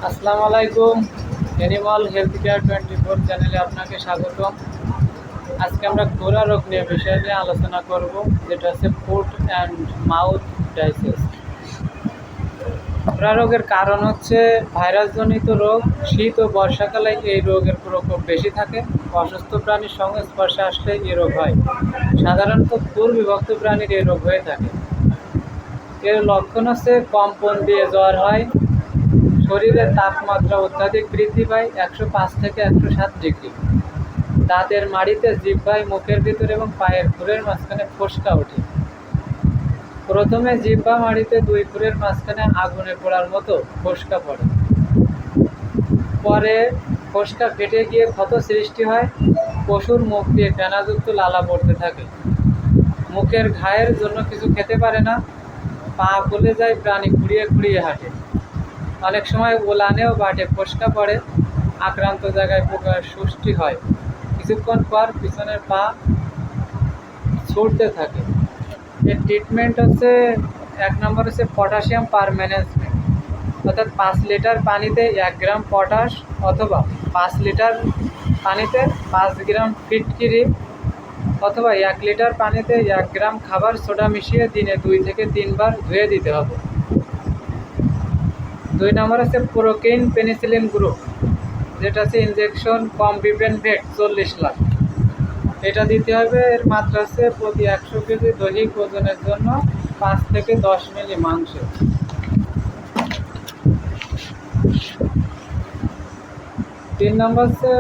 আসসালামু আলাইকুম। Animal health care 24 চ্যানেলে আপনাকে স্বাগতম। আজকে আমরা খোরা রোগ নিয়ে বিষয় নিয়ে আলোচনা করব, যেটা হচ্ছে ফুট অ্যান্ড মাউথ ডাইসেস। খোরা রোগের কারণ হচ্ছে ভাইরাসজনিত রোগ। শীত ও বর্ষাকালে এই রোগের প্রকোপ বেশি থাকে। অসুস্থ প্রাণীর সংস্পর্শে আসলে এই রোগ হয়। সাধারণত খুর বিভক্ত প্রাণীর এই রোগ হয়ে থাকে। এর লক্ষণ হচ্ছে কম্পন দিয়ে জ্বর হয়, শরীরের তাপমাত্রা অত্যাধিক বৃদ্ধি পায় 105 থেকে 107 ডিগ্রি, দাঁতের মাড়িতে, জিহ্বায়, মুখের ভিতরে এবং পায়ের খুরের মাঝখানে ফোসকা ওঠে। প্রথমে জিহ্বা মাড়িতে 2 খুরের মাঝখানে আগুনে পোড়ার মতো ফোসকা পড়ে। পরে ফোসকা ফেটে গিয়ে ক্ষত সৃষ্টি হয়। পশুর মুখ দিয়ে ফেনাযুক্ত লালা পড়তে থাকে। মুখের ঘায়ের জন্য কিছু খেতে পারে না। পা ফুলে যায়, প্রাণী খুঁড়িয়ে খুঁড়িয়ে হাঁটে। অনেক সময় ওলানেও বাটে ফোসকা পড়ে। আক্রান্ত জায়গায় পোকার সৃষ্টি হয়। কিছুক্ষণ পর পিছনের পা ছুটতে থাকে। এর ট্রিটমেন্ট হচ্ছে, 1 নম্বর হচ্ছে পটাশিয়াম পারম্যানেন্ট, অর্থাৎ 5 লিটার পানিতে 1 গ্রাম পটাশ, অথবা 5 লিটার পানিতে 5 গ্রাম ফিটকিরি, অথবা 1 লিটার পানিতে 1 গ্রাম খাবার সোডা মিশিয়ে দিনে 2 থেকে 3 বার ধুয়ে দিতে হবে। 2 নম্বর হচ্ছে প্রোকেইন পেনিসিলিন গ্রুপ, যেটা হচ্ছে ইনজেকশন কমবিপেনভেট 40 লাখ, এটা দিতে হবে। এর মাত্রা হচ্ছে প্রতি 100 কেজি দৈহিক ওজনের জন্য 5 থেকে 10 মিলি মাংসে। 3 নম্বর হচ্ছে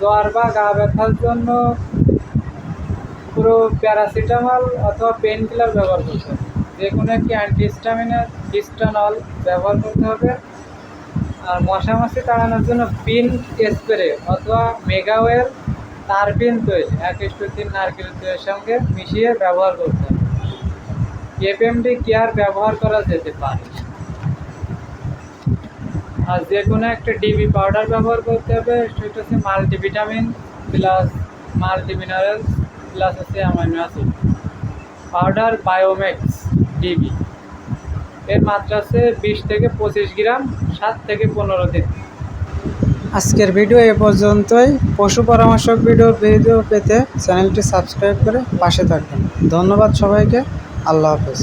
জ্বর বা গা ব্যথার জন্য পুরো প্যারাসিটামল অথবা পেন কিলার ব্যবহার করতে হবে। যে কোনো একটি অ্যান্টিহিস্টামিনের হিস্টানল ব্যবহার করতে হবে। আর মশামাছি তাড়ানোর জন্য পিন স্প্রে অথবা মেগাওয়ের তারপিন তৈল 1:3 নারকেল তেলের সঙ্গে মিশিয়ে ব্যবহার করতে হবে। এফএমডি কেয়ার ব্যবহার করা যেতে পারে। আর যে কোনো একটা ডিবি পাউডার ব্যবহার করতে হবে। সেটা হচ্ছে মাল্টিভিটামিন প্লাস মাল্টিমিনারেলস প্লাস হচ্ছে অ্যামাইনো অ্যাসিড পাউডার, বায়োমেক্স ডিবি। এর মাত্রা হচ্ছে 20 থেকে 25 গ্রাম, 7 থেকে 15 দিন। আজকের ভিডিও এ পর্যন্তই। পশু পরামর্শক ভিডিও পেতে চ্যানেলটি সাবস্ক্রাইব করে পাশে থাকবেন। ধন্যবাদ সবাইকে। আল্লাহ হাফেজ।